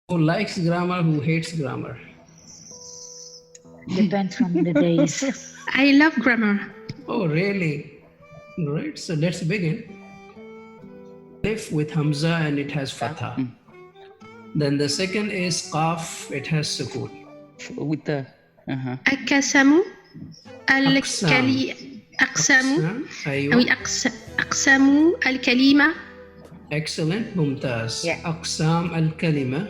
Who likes grammar, who hates grammar? Depends on the days. I love grammar. Oh, really? Great. So let's begin. Alif with Hamza and it has Fatha. Then the second is Qaf, it has Sukun. With the أقسم أقسام. أقسم أيوة. أقسم الكلمة. Excellent. Mumtaz. Yeah. Aqsam al-kalima.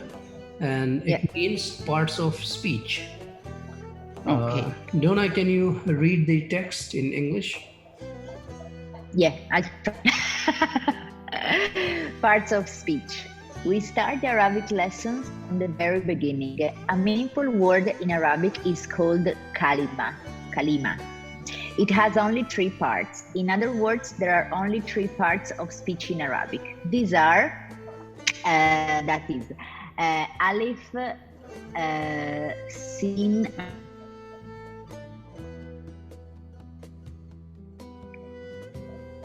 And it Yeah. means parts of speech. Okay. Donna, can you read the text in English? Yeah, I'll try. Parts of speech. We start the Arabic lessons from the very beginning. A meaningful word in Arabic is called kalima. It has only 3 parts. In other words, there are only 3 parts of speech in Arabic. These are, alif, sin,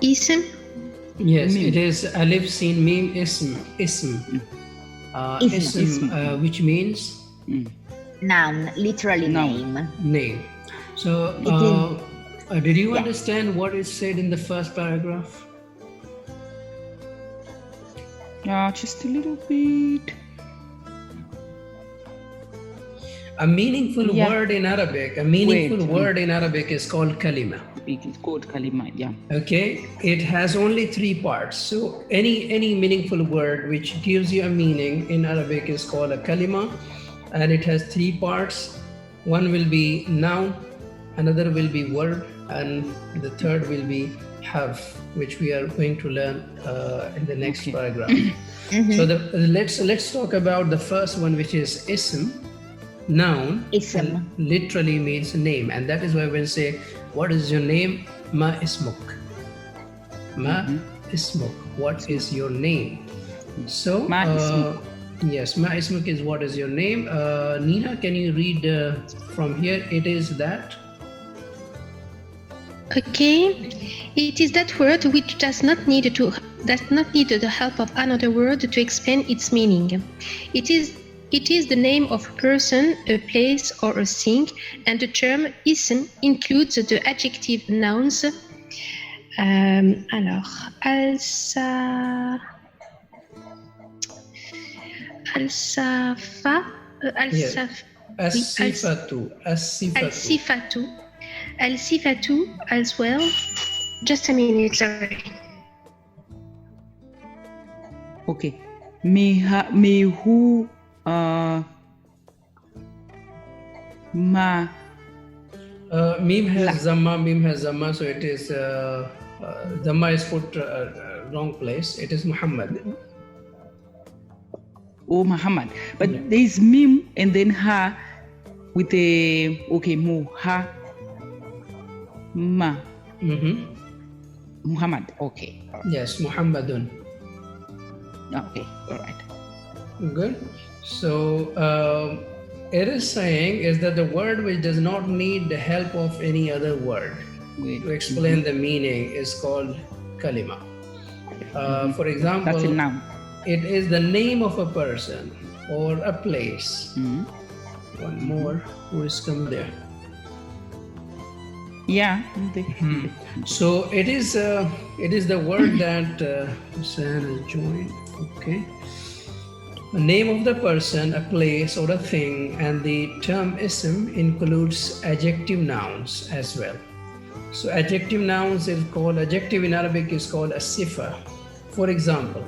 اسم. Yes, Mim. it is Alif, Sin, Mim, Ism. Ism. Which means noun, literally Noun. name. name. So, did you understand what is said in the first paragraph? Just a little bit. A meaningful Yeah. word in Arabic, is called kalima. It is called kalima, yeah. Okay, it has only 3 parts. So any meaningful word which gives you a meaning in Arabic is called a kalima, and it has 3 parts. One will be noun, another will be verb, and the third will be harf, which we are going to learn in the next Okay. paragraph. So let's talk about the first one, which is ism. Noun Ism. literally means name, and that is why when say, what is your name? Ma ismuk. Ma ismuk. What is your name? So Ma ismuk. yes, ma ismuk is what is your name. Nina, can you read from here? It is that. Okay. It is that word which does not need the help of another word to explain its meaning. It is the name of a person, a place, or a thing, and the term ism includes the adjective nouns. Al-sifatu as well. Just a minute, sorry. Okay. Mehu ma. Mim has zamma, so it is zamma is put wrong place. It is Muhammad. Oh, Muhammad. But there is mim and then ha with a mu ha ma. Muhammad. Okay. Yes, Muhammadun. Okay. All right. Good. So it is saying is that the word which does not need the help of any other word Wait. to explain the meaning is called kalima. For example, That's a noun. it is the name of a person or a place. One more who is come there. Yeah. So it is the word that Hussein has joined. Okay. The name of the person, a place, or a thing, and the term ism includes adjective nouns as well. So adjective nouns adjective in Arabic is called a sifa. For example,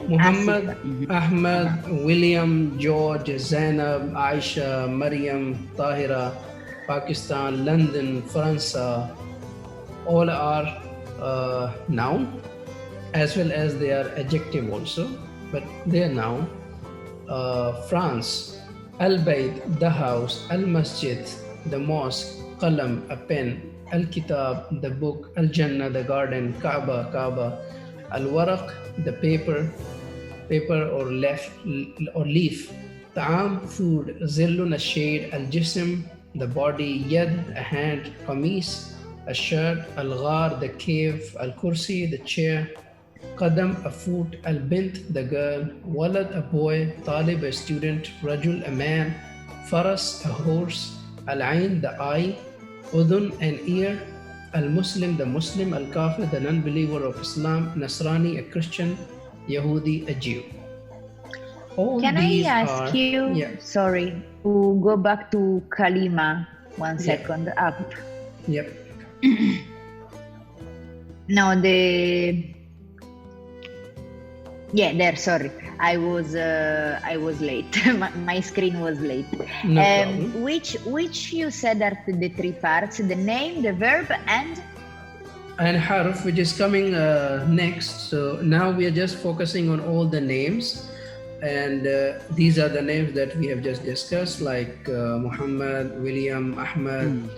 Muhammad, Ahmad, William, George, Zainab, Aisha, Maryam, Tahira, Pakistan, London, France, all are noun, as well as they are adjective also, but they are noun. France, Al-Bayt, the house, Al-Masjid, the mosque, Qalam, a pen, Al-Kitab, the book, Al-Jannah, the garden, Kaaba, Al-Waraq, the paper or leaf, Ta'am, food, Zillun, a shade, Al-Jism, the body, Yad, a hand, Qamis, a shirt, Al-Ghar, the cave, Al-Kursi, the chair, قدم a foot, البنت the girl, ولد a boy, طالب a student, رجل a man, فرس a horse, العين the eye, أذن an ear, المسلم the Muslim, الكافر the non-believer of Islam, نصراني a Christian, Yahudi a Jew. All Can I these ask are, you, yeah, sorry, to go back to Kalima 1 Yeah. second up. yep. No, there, sorry. I was late. my screen was late. No problem. Which you said are the three parts, the name, the verb, and And harf, which is coming next. So now we are just focusing on all the names, and these are the names that we have just discussed, like Muhammad, William, Ahmad,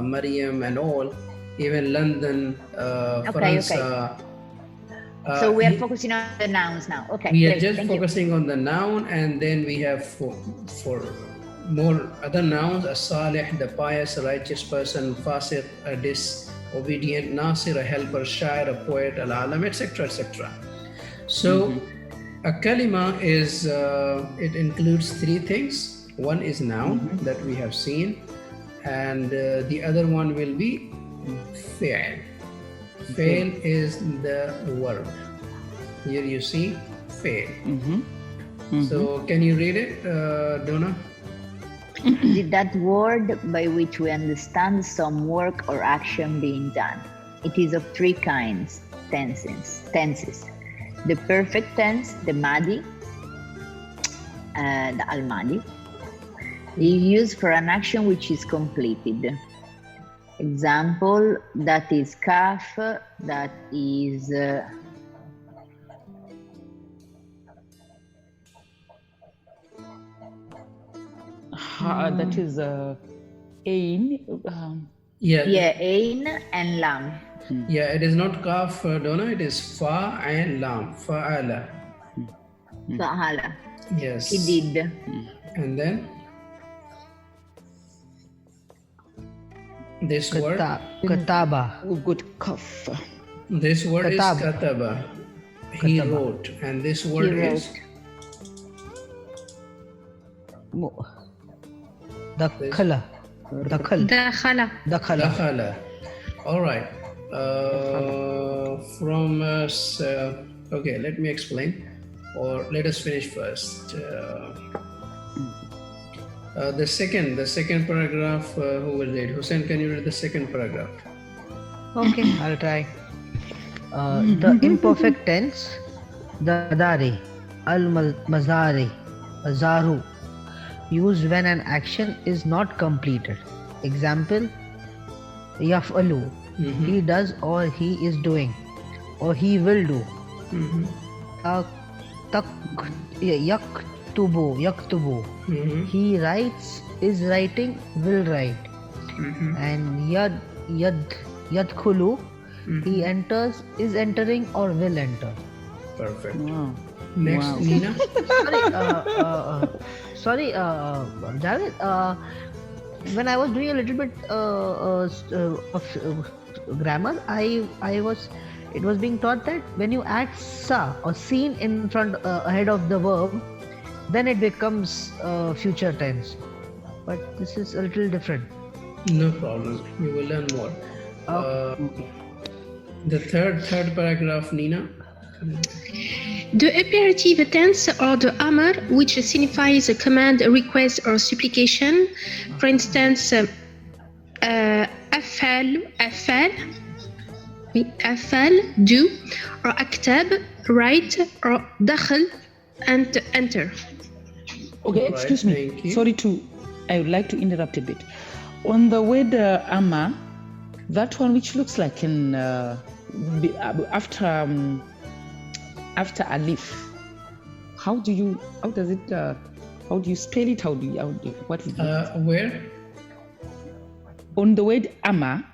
Maryam, and all, even London, Faransa. so we are focusing on the nouns now. Okay, We are great, just thank you. focusing on the noun, and then we have for more other nouns, a salih, the pious, a righteous person, fasiq, a disobedient, nasir, a helper, shair, a poet, al-alam, etc., etc. So a kalima is, it includes three things. One is noun that we have seen, and the other one will be fi'l. Fi'l is the verb. Here you see fi'l. So can you read it, Donna? Is that word by which we understand some work or action being done? It is of three kinds, tenses. The perfect tense, the madi, the al-madi, is used for an action which is completed. Example, that is kaf, that is that is ain. Yeah. ain and lam. Yeah, it is not kaf, Donna, it is fa and lam. Fa'ala. Fa'ala. Yes. He did. And then this word, Kataba. We've got kaf. this word is Katab. kataba. He Kataba. wrote, and this word He is Dakhala. Dakhal. دخل Dakhala. dakhala. All right. From us, okay, let me explain, or let us finish first. The second paragraph, who will read? Hussein, can you read the second paragraph? Okay, I'll try. The imperfect tense, the madari, al-mazari, zaru, used when an action is not completed. Example, yaf'alu, he does or he is doing, or he will do. Yaktubu, he writes, is writing, will write. And yadkhulu, he enters, is entering, or will enter. Perfect. Wow. Next, Wow. Nina. Sorry, Javed, when I was doing a little bit of grammar, it was being taught that when you add sa or seen in front ahead of the verb, then it becomes future tense. But this is a little different. No problem. You will learn more. The third paragraph, Nina. The imperative tense or the amr, which signifies a command, a request, or supplication. For instance, afal, do, or aktab, write, or dakhal, and enter. Okay, Alright, excuse me. thank you. Sorry I would like to interrupt a bit. On the word ama, that one which looks like an after alif. How do you spell it? What is it? Where? On the word ama,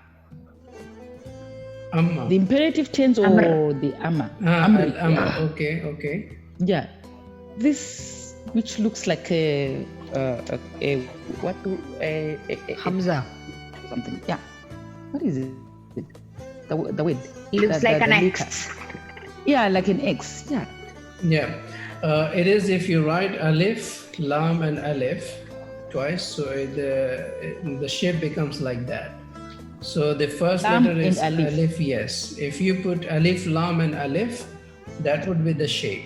Amma. the imperative tense or the ama? Amri, Amma. yeah. Okay. Yeah, this which looks like a Hamza. something. Yeah, what is it? The word. It looks like an letter. X. Yeah, like an X. Yeah. Yeah, it is if you write alif, lam, and alif twice, so the shape becomes like that. So the first Lam letter and is alif. alif. Yes, if you put alif, lam, and alif, that would be the shape.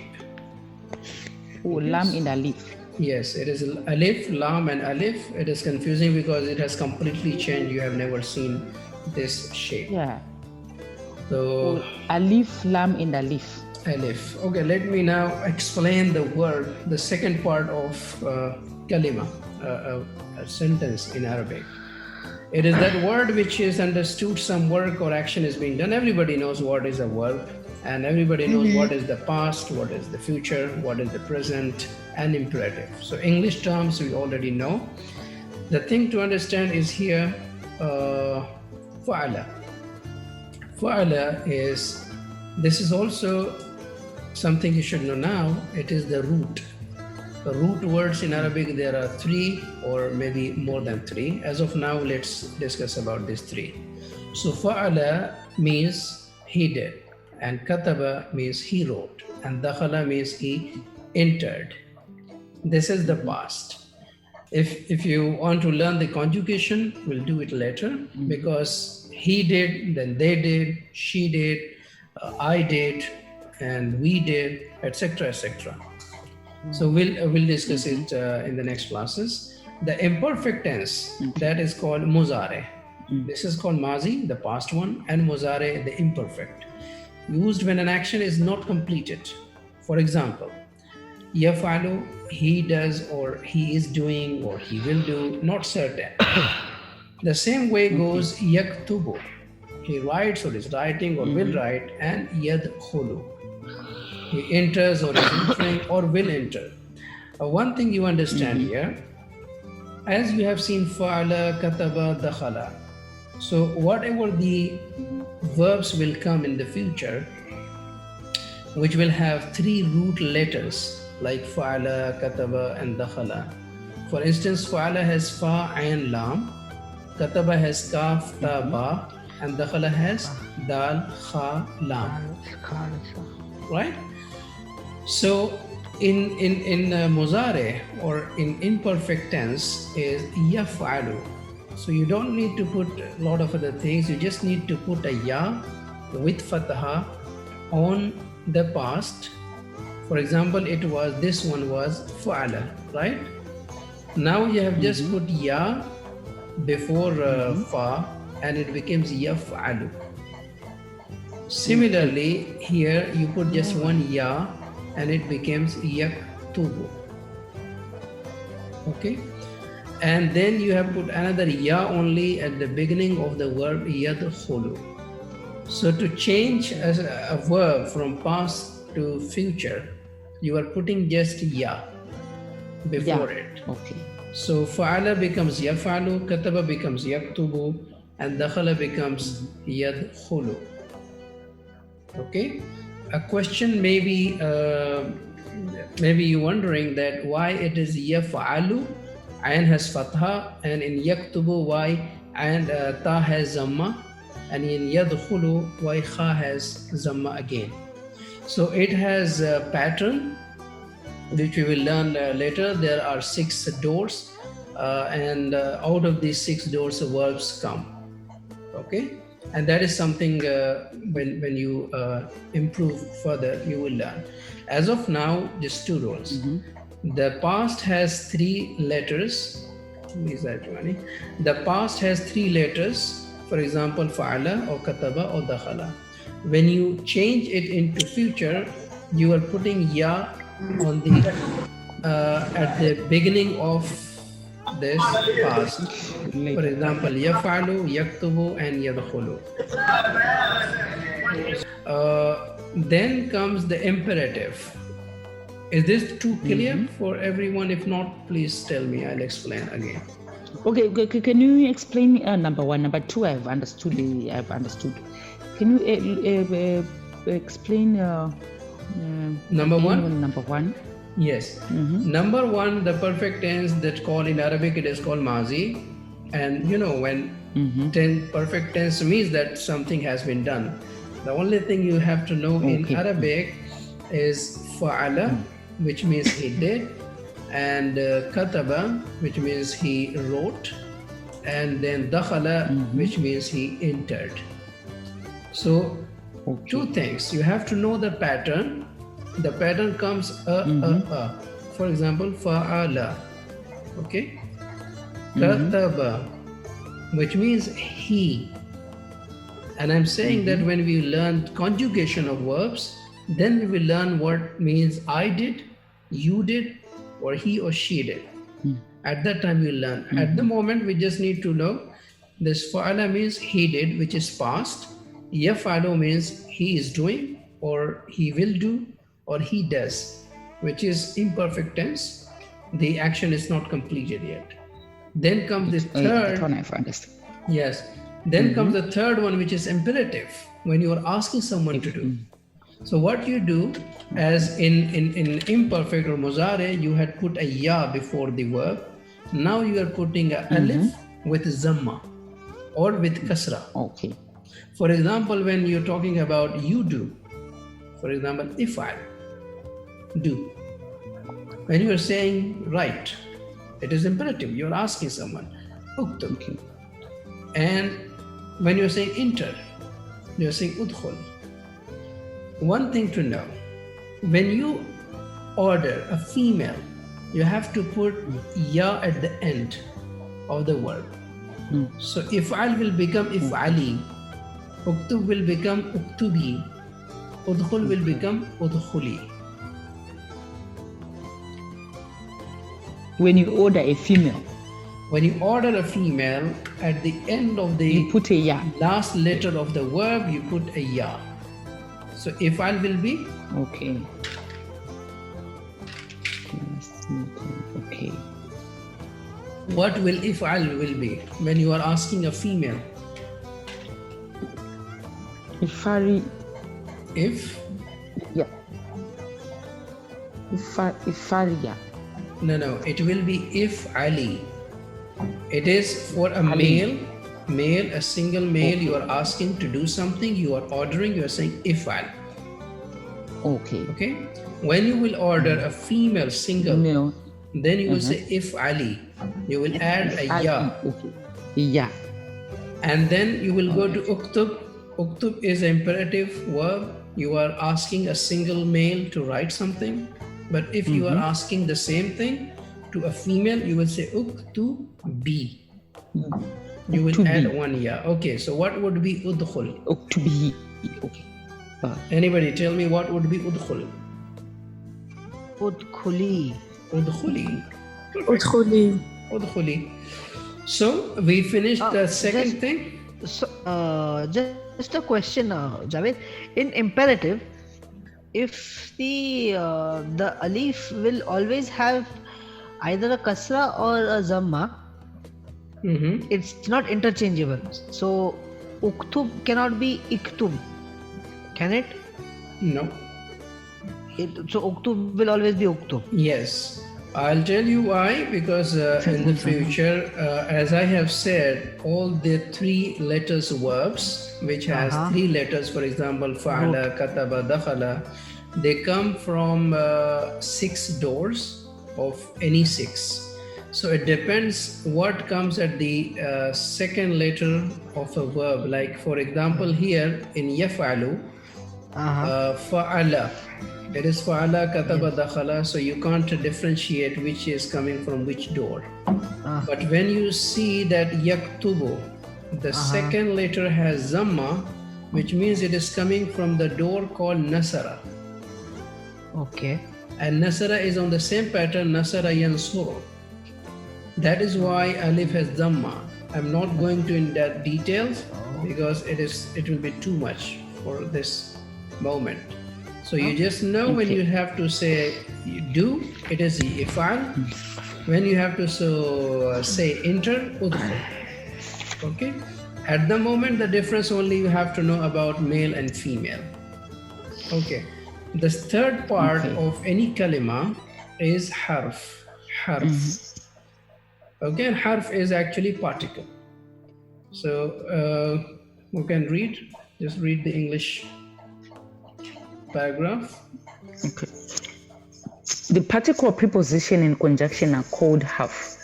Oh, lam in alif. Yes, it is alif, lam, and alif. It is confusing because it has completely changed. You have never seen this shape. Yeah. So Alif, lam, and alif. alif. Okay, let me now explain the word, the second part of kalima, a sentence in Arabic. It is that word which is understood some work or action is being done. Everybody knows what is a verb, and everybody knows what is the past, what is the future, what is the present, and imperative. So English terms we already know. The thing to understand is here fa'ala. Fa'ala is, this is also something you should know now. It is the root. The root words in Arabic, there are 3 or maybe more than 3. As of now, let's discuss about these 3. So fa'ala means he did, and kataba means he wrote, and dakhala means he entered. This is the past. If you want to learn the conjugation, we'll do it later, because he did, then they did, she did, I did, and we did, etc., etc. So we'll discuss it in the next classes. The imperfect tense, that is called muzare. This is called mazi, the past one, and muzare, the imperfect, used when an action is not completed. For example, yafalu, he does, or he is doing, or he will do, not certain. The same way goes yaktubu, he writes or is writing or will write, and yadkhulu, he enters or is entering or will enter. One thing you understand here, as you have seen fa'ala, kataba, dakhala. So whatever the verbs will come in the future, which will have 3 root letters like fa'ala, kataba, and dakhala. For instance, fa'ala has fa, ayn, lam, kataba has kaf, ta, ba, and dakhala has dal, kha, lam. Right? So in muzare or in imperfect tense is yaf'alu. So you don't need to put a lot of other things. You just need to put a ya with fatha on the past. For example, this one was fa'ala, right? Now you have just put ya before fa, and it becomes yaf'alu. Similarly, here you put just one ya, and it becomes yaktubu. Okay, and then you have put another ya only at the beginning of the verb yadkhulu. So to change a verb from past to future, you are putting just ya before it. Okay. So fa'ala becomes yaf'alu, kataba becomes yaktubu, and dakhala becomes yadkhulu. Okay, a question maybe you wondering that why it is yaf'alu, ayn has fatha, and in yaktubu why and ta has zamma, and in yadkhulu why kha has zamma again. So it has a pattern which we will learn later. There are 6 doors, and out of these 6 doors verbs come. Okay, and that is something when you improve further you will learn. As of now, just 2 rules. The past has 3 letters. The past has 3 letters. For example, fa'ala or kataba or dakhala. When you change it into future, you are putting ya on the at the beginning of this past. For example, yaf'alu, yaktubu, and yadkhulu. Then comes the imperative. Is this too clear for everyone? If not, please tell me. I'll explain again. Okay, can you explain number 1? Number 2, I've understood. Can you explain number 1? Number 1. Yes. Number 1, the perfect tense that called in Arabic, it is called mazi. And you know, when perfect tense means that something has been done. The only thing you have to know in Okay. Arabic is fa'ala, which means he did, and kataba, which means he wrote, and then dakhala, which means he entered. So two things. You have to know the pattern. The pattern comes a. For example, fa'ala. Okay? Kataba, which means he. And I'm saying that when we learn conjugation of verbs, then we will learn what means I did, you did, or he or she did. At that time we learn. At the moment we just need to know this fa'ala means he did, which is past. Yaf'alu means he is doing, or he will do, or he does, which is imperfect tense. The action is not completed yet. Then comes the That third. one I've understood. Yes. Then comes the third one, which is imperative, when you are asking someone to do. So what you do, as in imperfect or muzare, you had put a ya before the verb. Now you are putting a alif with zamma or with kasra. Okay. For example, when you're talking about you do, for example, if'al, do. When you are saying write, it is imperative. You are asking someone, uktub. Okay. And when you're saying enter, you're saying udkhul. One thing to know, when you order a female, you have to put ya at the end of the verb. So if'al will become if'ali, uktub will become uktubi, udkhul will become udkhuli. When you order a female, When you order a female, at the end of the you put a ya. last letter of the verb, you put a ya. So if'al will be Okay. Okay. what will if'al will be when you are asking a female? Ifari. If Yeah. Ifaria. no, it will be if'ali. It is for a male, a single male. You are asking to do something. You are ordering. You are saying if'al. Okay. Okay. When you will order a female single, Female. then you will say if'ali. You will add a ya. Okay. Yeah. And then you will go to uktub. Uktub is an imperative verb. You are asking a single male to write something. But if you are asking the same thing to a female, you will say uktubi. You will add one ya. Okay, so what would be udkhul? Uktubi. Okay. Anybody tell me what would be udkhul? Udkhuli. Udkhuli. udkhuli. Udkhuli. So we finished the second thing. So, just a question, Javed. In imperative, if the alif will always have either a kasra or a zamma, it's not interchangeable. So, uktub cannot be iktub, can it? No. So, uktub will always be uktub. Yes. I'll tell you why, because in the future, as I have said, all the three letters verbs, which has three letters, for example, fa'ala, kataba, dakhala, they come from 6 doors of any 6. So it depends what comes at the second letter of a verb. Like for example, here in yaf'alu, fa'ala. It is fa'ala, kataba, dakhala, so you can't differentiate which is coming from which door. But when you see that yaktubu, the second letter has zamma, which means it is coming from the door called nasara. Okay. And nasara is on the same pattern, nasara yansuru. That is why alif has zamma. I'm not going to in that details because it will be too much for this moment. So you just know when you have to say do, it is if'al. When you have to say enter, udkhul. Okay? At the moment, the difference only you have to know about male and female. Okay. The third part of any kalima is harf. Harf. Okay, and harf is actually particle. So who can read? Just read the English paragraph. Okay. The particle preposition and conjunction are called half.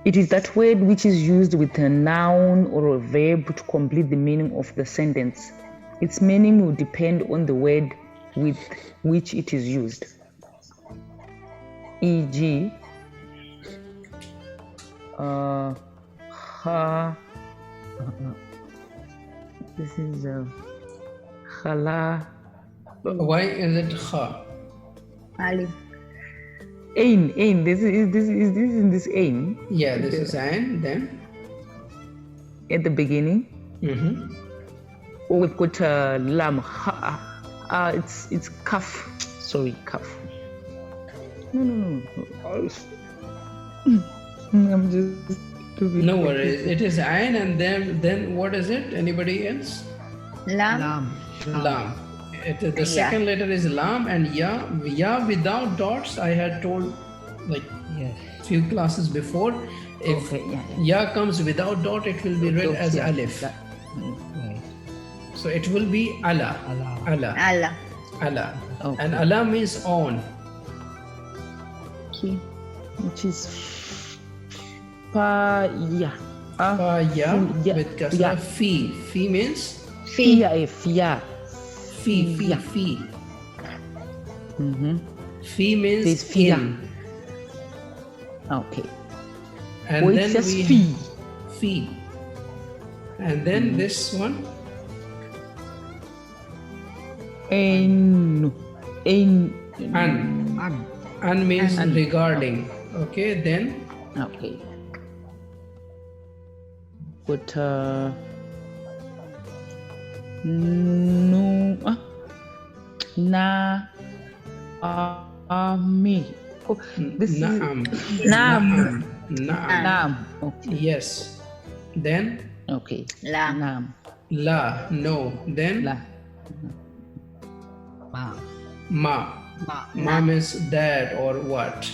It is that word which is used with a noun or a verb to complete the meaning of the sentence. Its meaning will depend on the word with which it is used. E.g., this is khala. Why is it kha? Alif. Ain. This is in this ain. Yeah, this is an, then? At the beginning. Mm-hmm. Or we've got lam. It's kaf. Sorry, kaf. No. I'm just stupid. No worries. It is ain, and then what is it? Anybody else? Lam. Lam. The second letter is lam, and ya. Ya without dots, I had told like Yes. few classes before. If ya comes without dot, it will be read as alif. Right. So it will be ala. Allah. Okay. And ala means on. Okay. Which is pa ya. Ya ya, with kasra. ya. Fi. Fi means Fi. Ya. fi. Fi means There's fi. in. Okay. And Or then it's just we fi. And then this one, An. an means regarding. Okay, then Okay. But no. Na. Me. Oh, this na'am. is Na'am. Nam. Okay. Yes. Then Okay. La. Nam. la. No. Then La. Ma. ma means dad or what.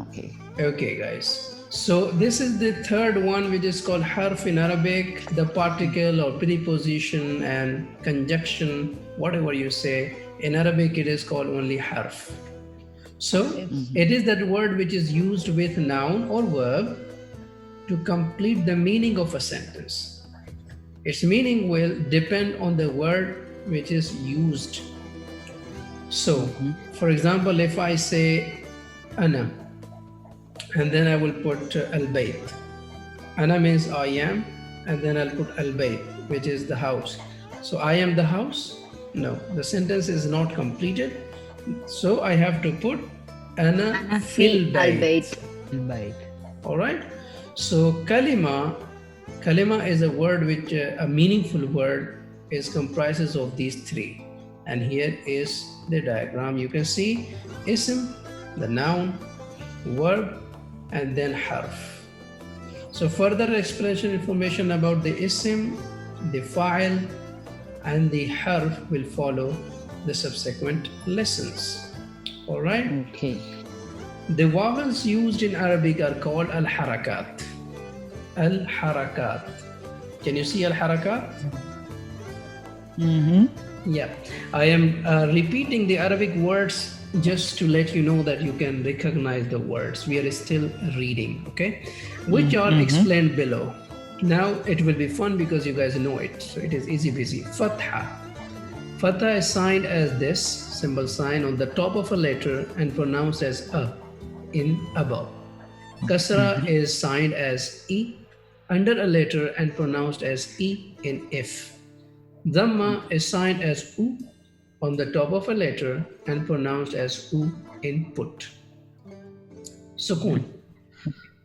Okay. Okay, guys. So this is the third one, which is called harf in Arabic. The particle or preposition and conjunction, whatever you say. In Arabic, it is called only harf. So it is that word which is used with noun or verb to complete the meaning of a sentence. Its meaning will depend on the word which is used. So, for example, if I say ana, and then I will put al-bayt. Ana means I am, and then I'll put al-bayt, which is the house. So I am the house? No, the sentence is not completed. So I have to put ana fil bayt. Right. All right. So kalima is a word which a meaningful word is comprises of these three. And here is the diagram. You can see ism, the noun, verb, and then harf. So further explanation information about the ism, the fa'il, and the harf will follow the subsequent lessons. All right. Okay. The vowels used in Arabic are called al-harakat. Al-harakat. Can you see al-harakat? Yeah. I am repeating the Arabic words just to let you know that you can recognize the words. We are still reading, okay? Which are explained below. Now it will be fun because you guys know it. So it is easy peasy. Fatha. Fatha is signed as this symbol sign on the top of a letter and pronounced as a in above. Kasra is signed as e under a letter and pronounced as e in if. Dhamma is signed as u on the top of a letter and pronounced as u in put. Sukun,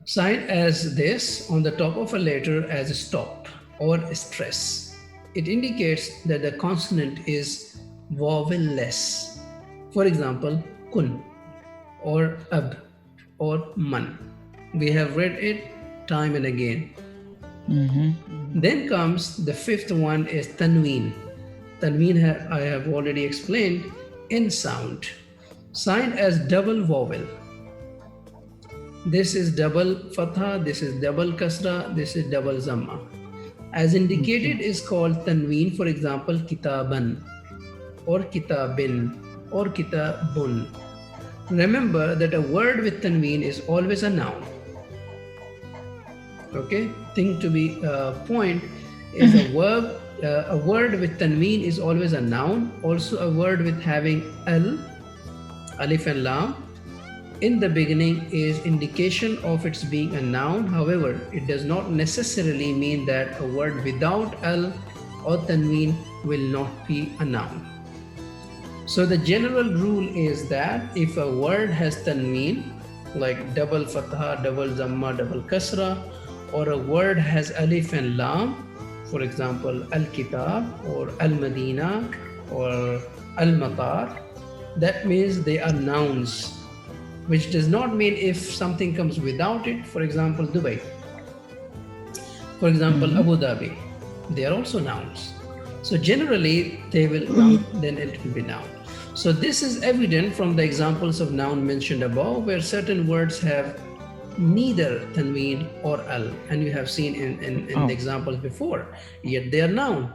signed as this on the top of a letter as stop or stress. It indicates that the consonant is vowel-less. For example, kun or ab or man. We have read it time and again. Then comes the fifth one is tanween. Tanween I have already explained in sound, signed as double vowel. This is double fatha, this is double kasra, this is double zamma. as indicated is called tanween. For example, kitaban or kitabin or kitabun. Remember that a word with tanween is always a noun. Okay, thing to be point is a verb. A word with tanween is always a noun. Also, a word with having al, alif and lam in the beginning is indication of its being a noun. However, it does not necessarily mean that a word without al or tanween will not be a noun. So the general rule is that if a word has tanween, like double fatha, double zamma, double kasra, or a word has alif and lam, for example, al-kitab or al-madina or al-matar, that means they are nouns, which does not mean if something comes without it, for example, Dubai, for example, Abu Dhabi, they are also nouns. So generally they will come, then it will be noun. So this is evident from the examples of noun mentioned above, where certain words have neither tanween or al, and you have seen in the examples before, yet they are noun.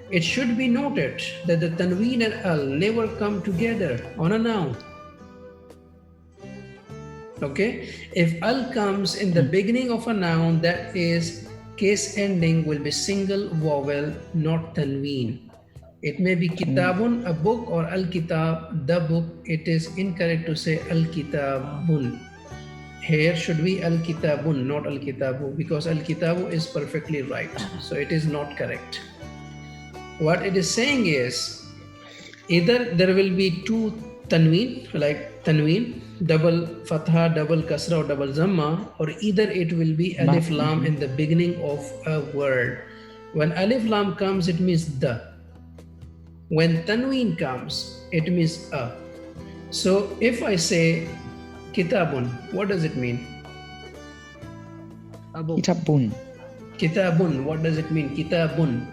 It should be noted that the tanween and al never come together on a noun. Okay, if al comes in the beginning of a noun, that is case ending will be single vowel, not tanween. It may be kitabun, a book, or al-kitab, the book. It is incorrect to say al-kitabun. Here should be al-kitabun, not al-kitabu, because al-kitabu is perfectly right. So it is not correct. What it is saying is, either there will be two tanween, like tanween, double fatha, double kasra, or double zamma, or either it will be alif lam in the beginning of a word. When alif lam comes, it means the. When tanween comes, it means a. So if I say kitabun, what does it mean? Kitabun. Kitabun, what does it mean? Kitabun.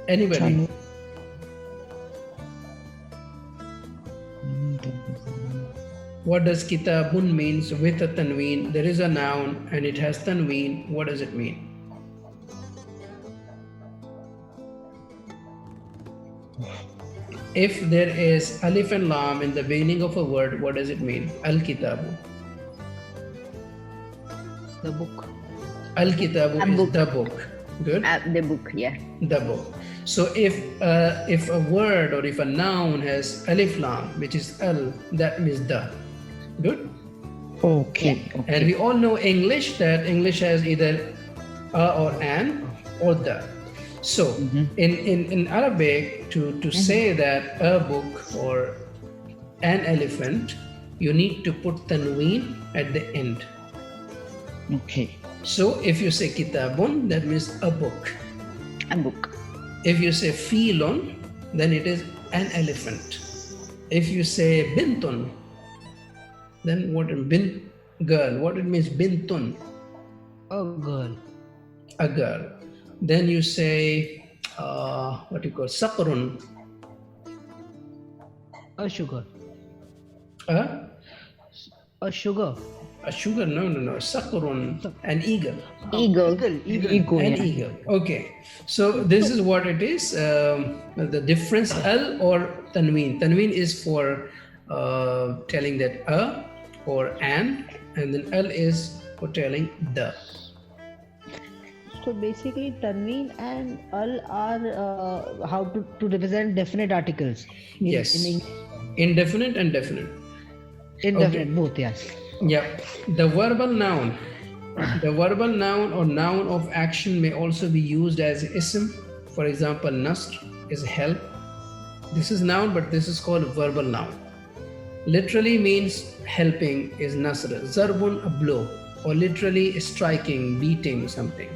Anybody? What does kitabun means with a tanween? There is a noun and it has tanween. What does it mean? If there is alif and lam in the beginning of a word, what does it mean? Al-kitabu. The book. Al-kitabu is the book. Good. The book, yeah. The book. So if a word or if a noun has alif lam, which is al, that means the. Good. Okay. And we all know English, that English has either a or an or the. So in Arabic, to say that a book or an elephant, you need to put tanween at the end. Okay. So if you say kitabun, that means a book. A book. If you say filon, then it is an elephant. If you say bintun, then what bin girl? What it means bintun? A girl. A girl. Then you say what you call sakrun. A sugar. A sugar. A sugar? No. Sakrun, an eagle. Eagle. Eagle. An eagle. Okay. So this is what it is. The difference al or tanween. Tanween is for telling that a or an, and then al is for telling the. So basically, tanween and al are how to represent definite articles. Yes. In English. Indefinite and definite. Indefinite, both, yes. Yeah. The verbal noun. The verbal noun or noun of action may also be used as ism. For example, nasr is help. This is noun, but this is called verbal noun. Literally means helping is nasr. Zarbun, a blow, or literally striking, beating something.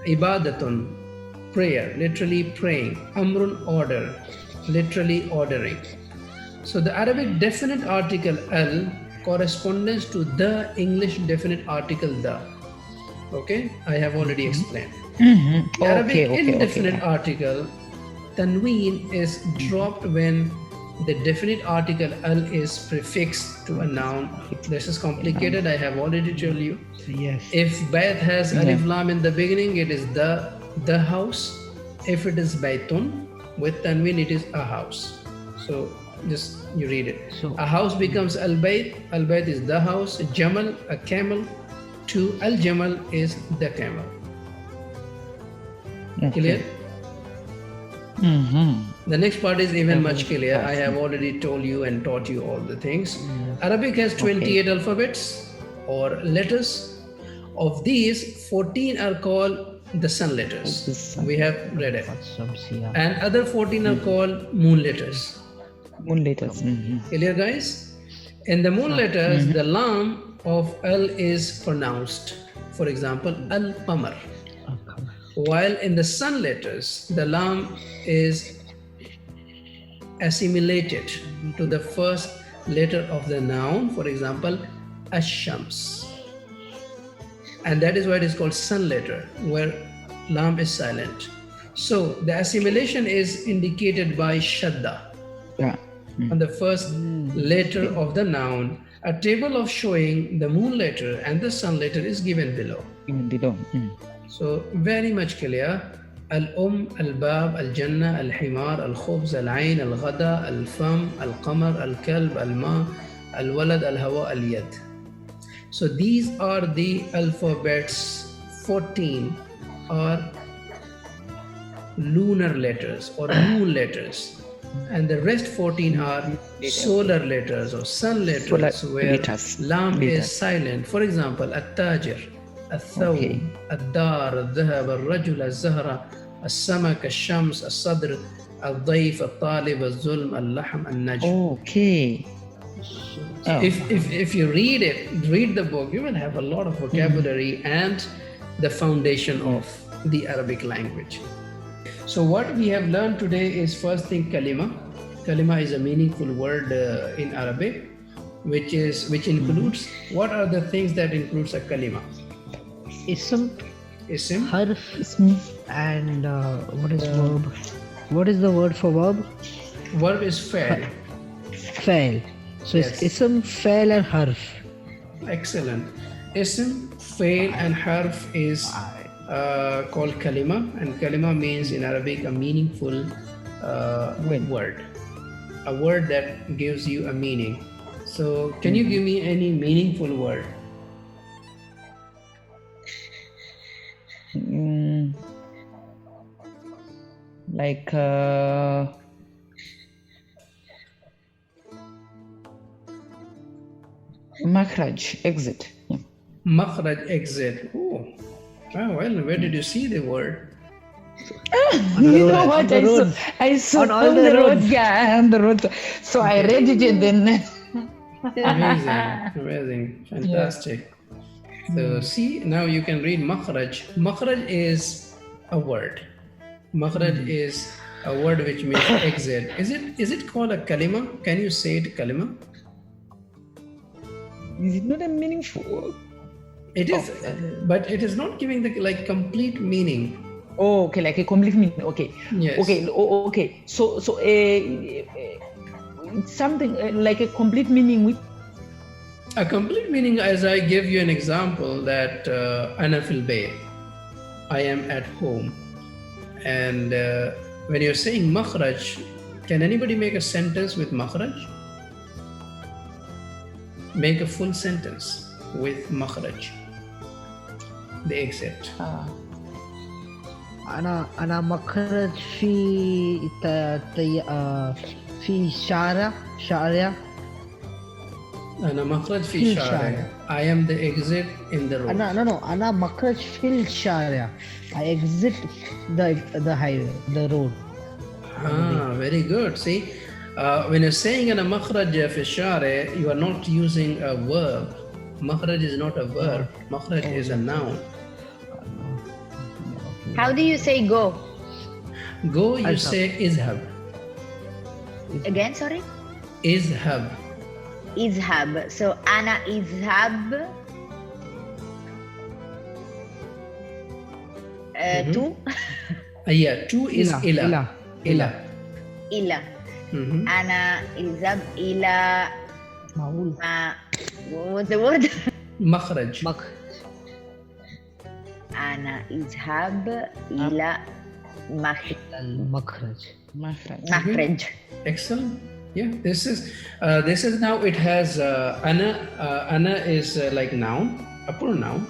Ibadatun, prayer, literally praying. Amrun, order, literally ordering. So the Arabic definite article al corresponds to the English definite article the. Okay, I have already explained. Arabic indefinite article tanween is dropped when the definite article al is prefixed to a noun. This is complicated, I have already told you. Yes. If bayt has alif lam in the beginning, it is the house. If it is baytun with tanween, it is a house. So just you read it. So A house becomes al bayt. Al bayt is the house. Jamal, a camel. To al jamal is the camel. Clear? The next part is even much clear. I have already told you and taught you all the things. Arabic has 28 alphabets or letters. Of these, 14 are called the sun letters. We have read it. And other 14 are called moon letters. Moon letters. Clear, guys? In the moon letters, the lam of al is pronounced. For example, al-qamar. While in the sun letters, the lam is assimilated to the first letter of the noun. For example, ash-shams. And that is why it is called sun letter, where lam is silent. So the assimilation is indicated by shadda on the first letter of the noun. A table of showing the moon letter and the sun letter is given below. So very much clear. Al-Um, Al-Bab, Al-Jannah, Al-Himar, Al-Khubz, Al-Ain, Al-Ghada, Al-Fam, Al-Qamar, Al-Kalb, Al-Ma, Al-Walad, Al-Hawa, Al-Yad. So these are the alphabets. 14 are lunar letters or moon letters. And the rest 14 are solar letters or sun letters where lam is silent. For example, At-Tajir, Al-Thawb, Al-Dar, Al-Dhahab, Al-Rajul, Al-Zahra, Al-Samak, Al-Shams, Al-Sadr, Al-Dayf, Al-Talib, Al-Zulm, Al-Lahm, Al-Najm. Okay. If you read the book, you will have a lot of vocabulary and the foundation of the Arabic language. So what we have learned today is first thing kalima. Kalima is a meaningful word in Arabic, which includes, what are the things that includes a kalima? Ism, Isim, harf, and what is verb? What is the word for verb? verb is fa'il. Fail. So Yes. it's ism, fail, and harf. Excellent. Isim, fa'il and harf is called kalima, and kalima means in Arabic a meaningful word, a word that gives you a meaning. So can you give me any meaningful word? Like makhraj, exit. Makhraj, exit. Oh, well, where did you see the word? You know what? I saw On all on the the road, roads. yeah, on the road. So I read it and then. Amazing, fantastic. So see, now you can read makhraj. Makhraj is a word. Makhraj is a word which means exit. Is it called a kalima? Can you say it kalima? Is it not a meaningful word? It is, but it is not giving the complete meaning. Oh, okay, like a complete meaning. Okay. Yes. Okay. Okay. So something like a complete meaning with. A complete meaning, as I give you an example, that ana fil bayt, I am at home. And when you're saying makhraj, can anybody make a sentence with makhraj? Make a full sentence with makhraj, the exit. أنا مخرج في شارع أنا مخرج في شارع. I am the exit in the road. أنا مخرج في الشارع. I exit the highway, the road. Very good. See, when you're saying أنا مخرج في الشارع, you are not using a verb. Makhraj is not a verb. Makhraj is a noun. How do you say go? Go, you say izhab. Again, sorry? Izhab. Izhab. So ana izhab to Yeah, two is ila. Ila. ila. أنا إذهب إلى معقول what's the word? مخرج. أنا إذهب إلى المخرج. مخرج. Excellent. Yeah, this is now it has ana is like noun, a pronoun.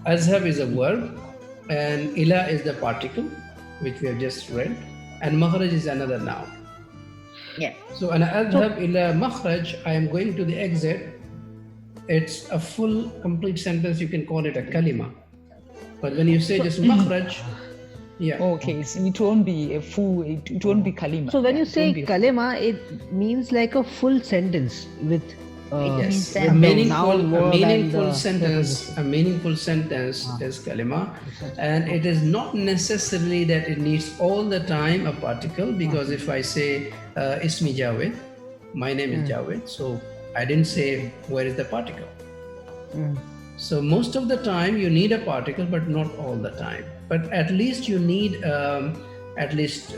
Azhab is a verb, and ila is the particle, which we have just read, and makhraj is another noun. Yeah. So ana adhab ila makhraj, I am going to the exit. It's a full, complete sentence. You can call it a kalima. But when you say just makhraj, yeah. Okay, so it won't be a full, it won't be kalima. So when Yeah, you it say won't be- kalima, it means like a full sentence with Yes, a a meaningful, noun, verb, and the sentence. A meaningful sentence is kalima, and it is not necessarily that it needs all the time a particle. Because if I say ismi Javed, my name is Javed, so I didn't say where is the particle. So most of the time you need a particle, but not all the time. But at least you need at least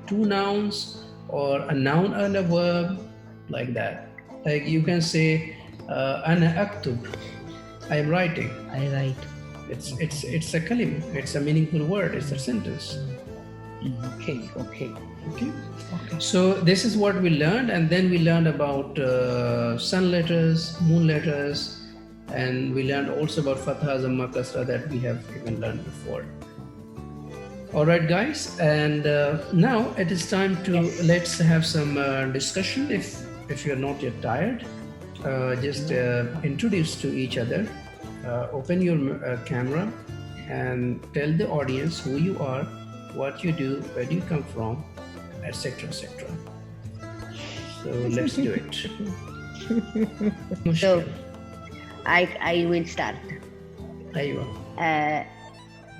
two nouns or a noun and a verb, like that. Like you can say ana aktub, I am writing. I write. It's a kalim, it's a meaningful word, it's a sentence. Okay. Okay. So this is what we learned, and then we learned about sun letters, moon letters, and we learned also about fatha, zamma, kasra that we have even learned before. All right, guys, and now it is time to let's have some discussion. If you're not yet tired, just introduce to each other. Open your camera and tell the audience who you are, what you do, where do you come from, etc., etc. So let's do it. So I will start. أيوة.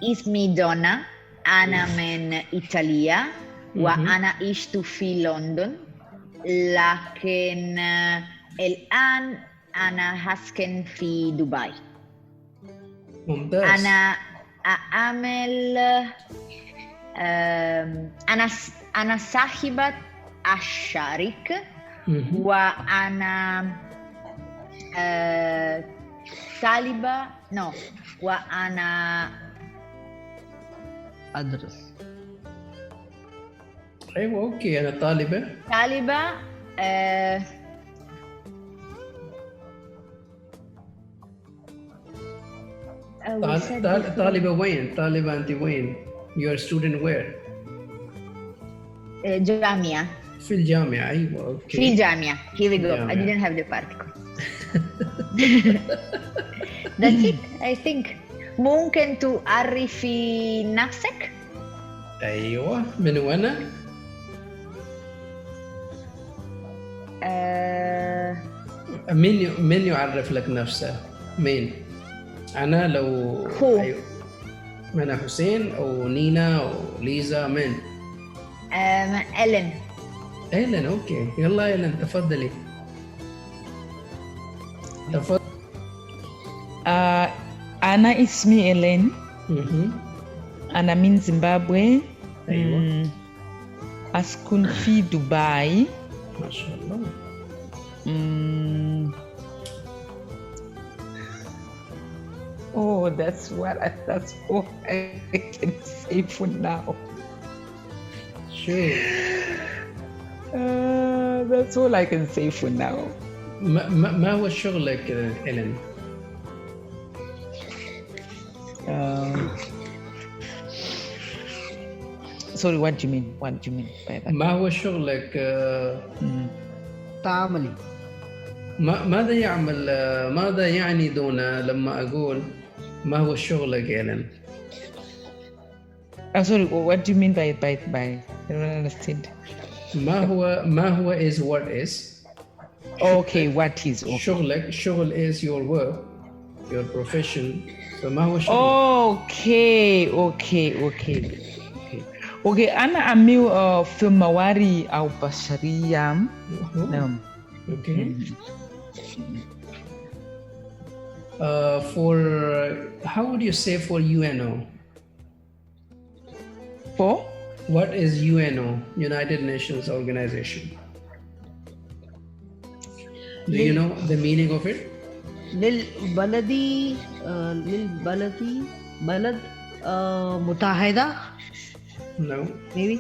اسمي دونا أنا من إيطاليا وأنا عشت في لندن لكن الآن أنا هسكن في دبي. ممتاز. أنا أعمل أنا صاحبة الشركة وأنا طالبة وأنا أدرس. أيوة أوكي، أنا طالبة. طالبة وين؟ طالبة أنت وين؟ You're a student where? جامعة. في الجامعة. أيوة أوكي. في الجامعة. Here we go. I جامعة. didn't have the particle. That's it, I think. ممكن تعرفي نفسك؟ أيوة، من وين؟ من يعرف لك نفسه؟ مين؟ أنا لو هو. أيوة. أنا حسين أو نينا أو ليزا، من؟ إلين. إيلين. أوكي، يلا إيلين تفضلي. تفضل. Ana ismi Ellen. Ana min Zimbabwe. أيوة. Askun fi Dubai. ما شاء الله. Oh, that's all I can say for now. Sure. That's all I can say for now. ما هو شغلك إيلين؟ Sorry, what do you mean? What do you mean by that? ما هو شغلك؟ تعملي. ماذا يعني دونا لما أقول ما هو شغلك إيلين؟ Sorry, what do you mean by I don't understand. ما هو is what is. Okay, what is okay. شغل is your work, your profession. So ما هو شغل. Okay, أنا أعمل في موارد أو بشرية. نعم. Okay. For how would you say for UNO? For What is UNO, United Nations Organization? Do you know the meaning of it? للبلدي بلد متحدة No. maybe.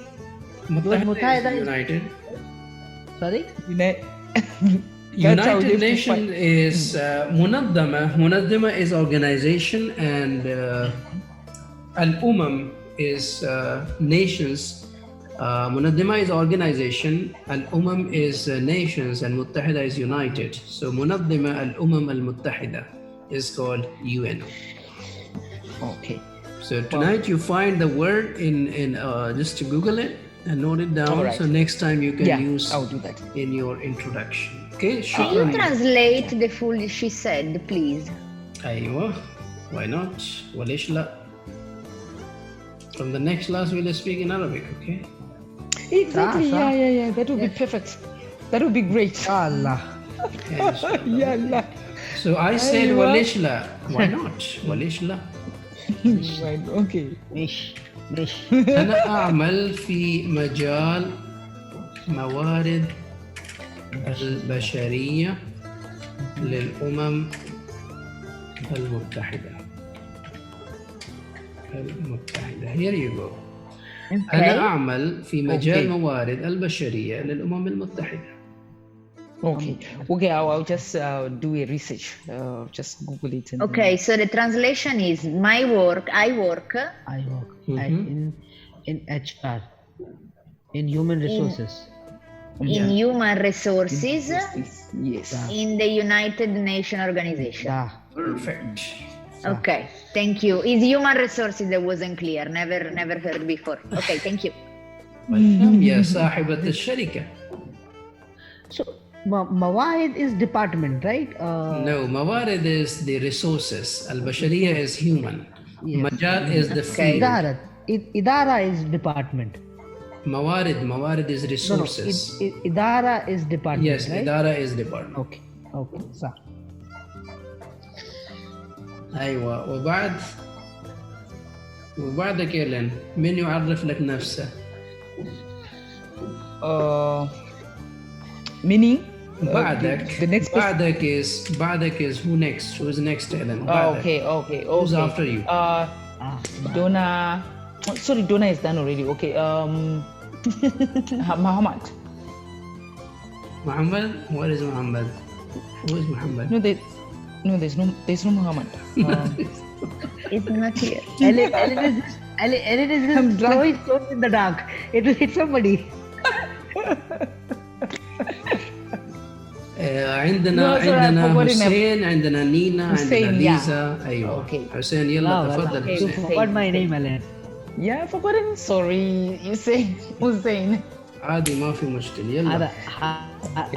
متحدة is- is United. Sorry. That's how United they Nations is منظمة. منظمة is organization and الأمم is nations. منظمة is organization, الأمم is nations, and متحدة is united. So منظمة الأمم المتحدة is called UNO. Okay. So tonight you find the word in just to Google it and note it down. Alright. So next time you can Yeah, use I'll do that. in your introduction. Okay, Can you shukran. translate the full she said, please? أيوة, why not? وليش لا? From the next class we'll speak in Arabic, okay? Exactly. Sa- Yeah. That would be perfect. That would be great. Allah. Okay, inshallah. Yalla. So I said أيوة. وليش لا? Why not? وليش لا? Right. Okay. مش أنا أعمل في مجال موارد البشرية للأمم المتحدة. Here you go. أنا أعمل في مجال Okay. موارد البشرية للأمم المتحدة. Okay. I'll just do a research. Just Google it. And Okay, so the translation is I work I work Mhm. in HR, in human resources. in human resources Yes. in the United Nations Organization. Da. Perfect. Okay, thank you. Is human resources that wasn't clear. Never heard before. Okay, thank you. Welcome يا صاحبة الشركة. So موارد is department, right? No, موارد is the resources. البشرية is human. Yes. مجال is the Okay. field. إدارة is department. موارد is No, resources. إدارة is department, Yes, right? إدارة is department. Okay, صح. أيوة. وبعدك إيلين من يعرف لك نفسه؟ Meaning. بعدك. The next person. بعدك is who next? Who is next, Ellen? Oh, بعدك. okay. Who's after you? Donna. Sorry, Donna is done already. Okay. Muhammad. Muhammad? What is Muhammad? Who is Muhammad? There's no Muhammad. It's not here. Ellen is just throwing stones in the dark. It will hit somebody. عندنا No, sorry, I'm forgetting حسين، عندنا نينا، عندنا حسين, yeah. ليزا. أيوة. Okay. حسين يلا تفضل Okay, حسين. forgot my name, Ellen. Yeah, I forgotten. Sorry, you say Hussein. عادي ما في مشكلة يلا.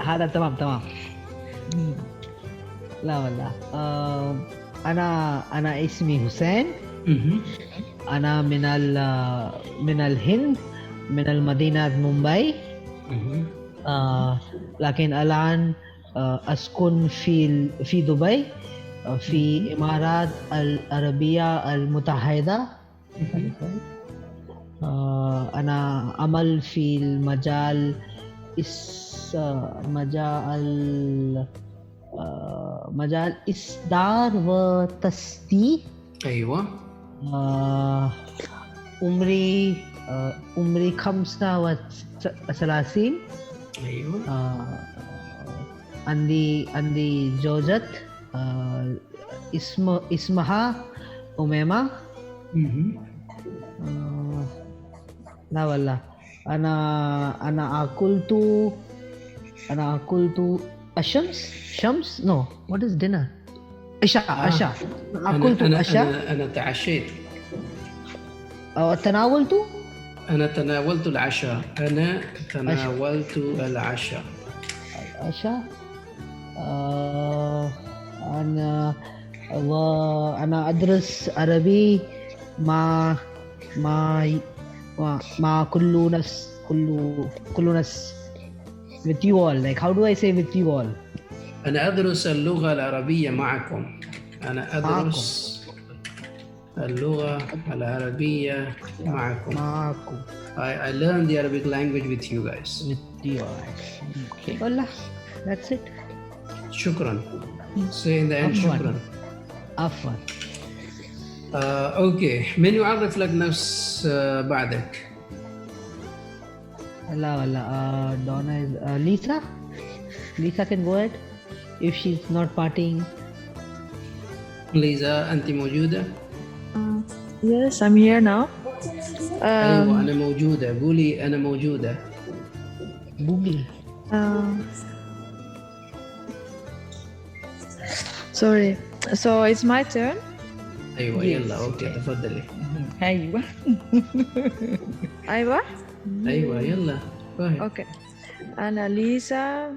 هذا تمام. لا والله. أنا اسمي حسين. مهم. أنا من الهند، من المدينة مومباي. مهم. لكن الآن أسكن في دبي، في الإمارات العربية المتحدة. أنا أعمل في المجال مجال إصدار وتصديق. أيوة. عمري 35. أيوة. عندي زوجة اسمها أميمة. مهم. لا والله أنا أكلت الشمس. No, what is dinner? عشاء. أكلت عشاء. أنا تعشيت. تناولت. أنا تناولت العشاء. عشاء. أنا أدرس عربي مع كل ناس with you all. Like, how do I say with you all? أنا أدرس اللغة العربية معكم. أنا أدرس اللغة العربية معكم. I learned the Arabic language with you guys. With you. Okay. Wallah, that's it. Shukran. Say in the end Afwan. shukran. Afwan. اوكي من يعرف لك نفس بعدك؟ Wallah. Donna is Lisa. Lisa can go ahead if she's not partying. ليزا أنت موجودة؟ Yes, I'm here now. أيوة أنا موجودة. قولي أنا موجودة. Google. Sorry. So it's my turn. أيوة يلا أوكي تفضلي. أيوة. أيوة. أيوة يلا. فاهم. Okay. أنا ليزا.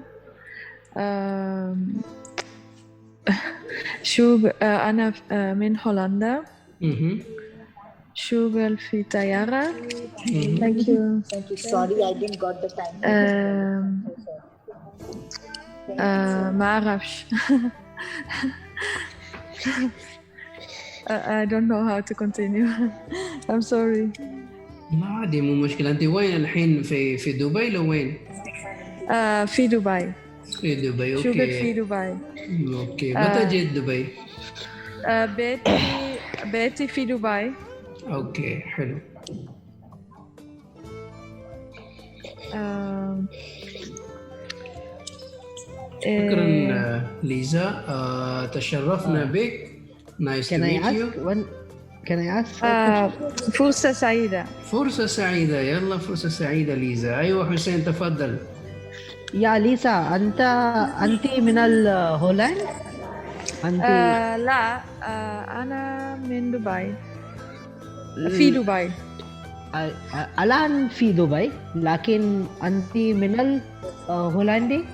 أنا من هولندا. شغل في طيارة. Thank you. Sorry, I didn't got the time. ما أعرفش. I don't know how to continue. I'm sorry. لا عادي مو مشكلة. أنت وين الحين في دبي لو وين؟ في دبي. في دبي أوكي. شغل في دبي. أوكي متى جيت دبي؟ بيتي في دبي. أوكي حلو. شكرا ليزا. تشرفنا بك. Nice to Can I meet ask you. one? Can I ask? فرصة سعيدة. فرصة سعيدة. يلا فرصة سعيدة ليزا. أيوة حسين تفضل. يا ليسا أنت من هولندا؟ أنت لا أنا من دبي. في دبي. الآن في دبي لكن أنت من هولندا؟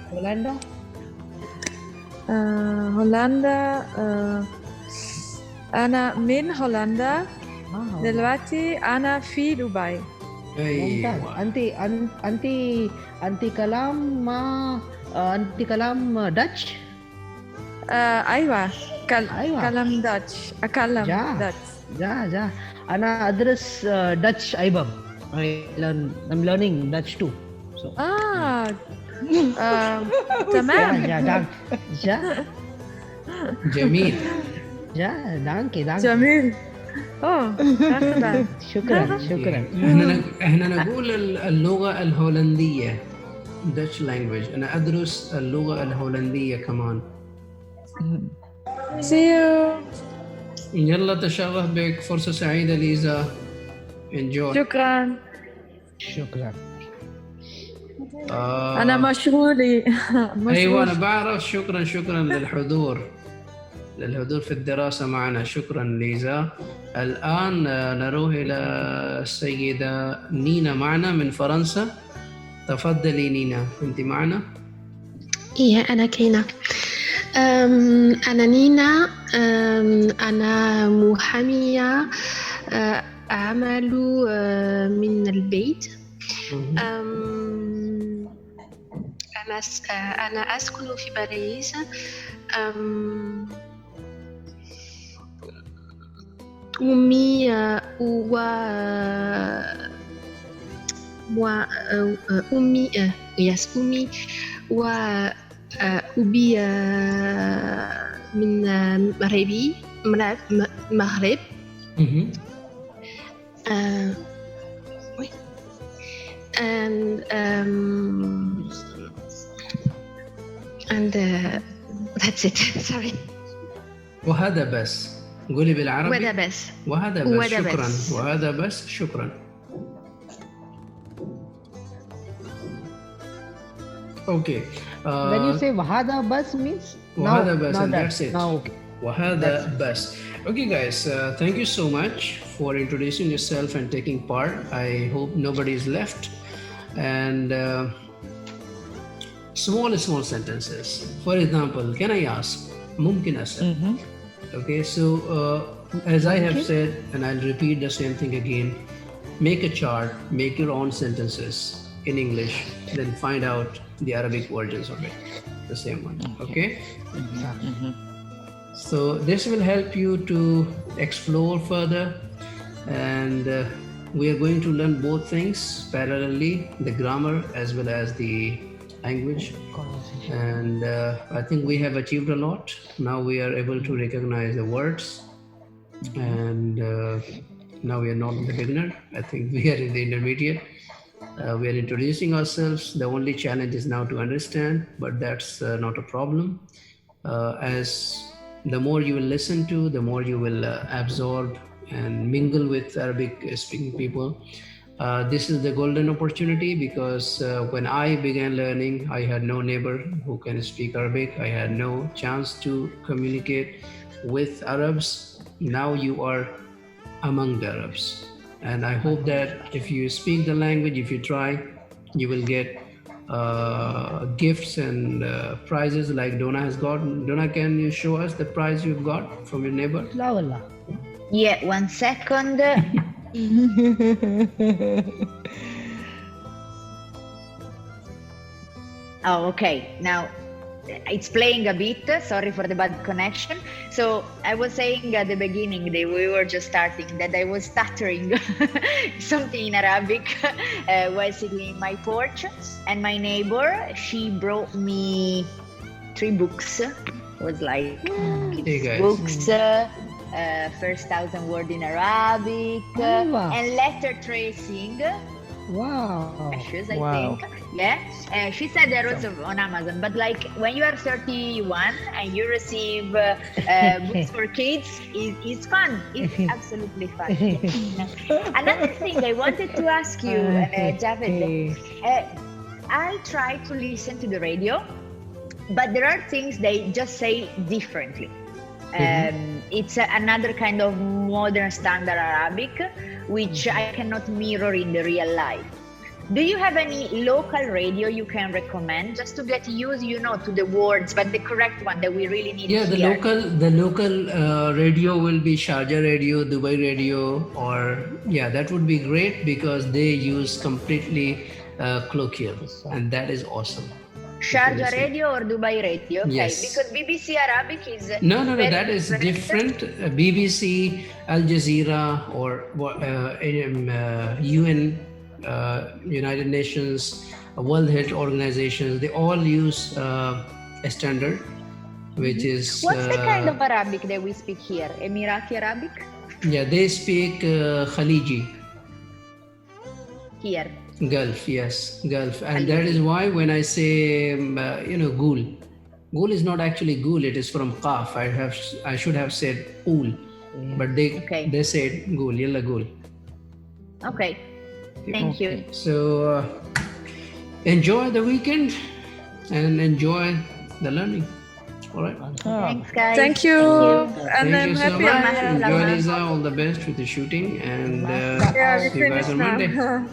هولندا. أنا من هولندا. دلوقتي أنا في دبي. أيوة. أنت كلام داتش؟ أيوة. أيوة. كلام داتش. أكلم داتش. جا أنا أدرس داتش أيضا. I'm learning Dutch too. So. تمام. جا جميل. دانكي. جميل. أهلا. شكرا. احنا نقول اللغة الهولندية Dutch language. أنا أدرس اللغة الهولندية كمان. See you. يلا تشرف بك. فرصة سعيدة ليزا. Enjoy. شكرا. أنا أنا مشغولة. أيوة أنا بعرف. شكرا للحضور في الدراسة معنا. شكرا ليزا. الآن نروح إلى السيدة نينا معنا من فرنسا. تفضلي نينا أنت معنا. إيه أنا كينا. أنا نينا. أنا محامية. أعمل من البيت. أنا أسكن في باريس. أمي أمي وأبي من المغرب. and that's it. Sorry. وهذا بس. قولي بالعربي. وهذا بس. وهذا بس. شكرا. وهذا بس. شكرا. Okay. When you say وهذا بس means وهذا now, بس now and that. that's it. Now, okay. وهذا بس. Okay guys, thank you so much for introducing yourself and taking part. I hope nobody is left. And small sentences. For example, can I ask? ممكن أسأل. Okay, so as I have said, and I'll repeat the same thing again, make a chart, make your own sentences in English, then find out the Arabic versions of it, the same one. Okay? So this will help you to explore further and we are going to learn both things parallelly, the grammar as well as the language. And I think we have achieved a lot. Now we are able to recognize the words, and now we are not the beginner. I think we are in the intermediate. We are introducing ourselves. The only challenge is now to understand, but that's not a problem. As the more you will listen to, the more you will absorb and mingle with Arabic speaking people. This is the golden opportunity, because when I began learning, I had no neighbor who can speak Arabic. I had no chance to communicate with Arabs. Now you are among the Arabs. And I hope that if you speak the language, if you try, you will get gifts and prizes like Donna has got. Donna, can you show us the prize you've got from your neighbor? La wallah. Yeah, 1 second. Oh, okay. Now it's playing a bit. Sorry for the bad connection. So I was saying at the beginning that we were just starting that I was stuttering something in Arabic while sitting in my porch, and my neighbor, she brought me 3 books. It was like Hey guys. books. First 1,000 word in Arabic, Allah. and letter tracing. Wow. Shoes, I Wow. think. Yeah. She said they're also on Amazon, but like when you are 31 and you receive books for kids, it's fun. It's absolutely fun. Another thing I wanted to ask you, Javed, I try to listen to the radio, but there are things they just say differently. It's another kind of modern standard Arabic, which I cannot mirror in the real life. Do you have any local radio you can recommend just to get used, to the words, but the correct one that we really need Yeah, here? the local radio will be Sharjah radio, Dubai radio, or that would be great, because they use completely colloquial, and that is awesome. Sharjah radio or Dubai radio? Okay, Yes. because BBC Arabic is No, very that is different. BBC, Al Jazeera, or UN, United Nations, World Health Organizations, they all use a standard, which is... What's the kind of Arabic that we speak here? Emirati Arabic? Yeah, they speak Khaliji. Here. Gulf, yes, Gulf. And that is why when I say, Gul, Gul is not actually Gul, it is from Qaf. I should have said Ul, but they said Gul, Yalla Gul. Okay, thank you. So enjoy the weekend and enjoy the learning. All right. Thanks, guys. Thank you. And Thank I'm you so happy much. I Enjoy, Lisa. All the best with the shooting, and Yeah, we see you guys finished on Monday. now.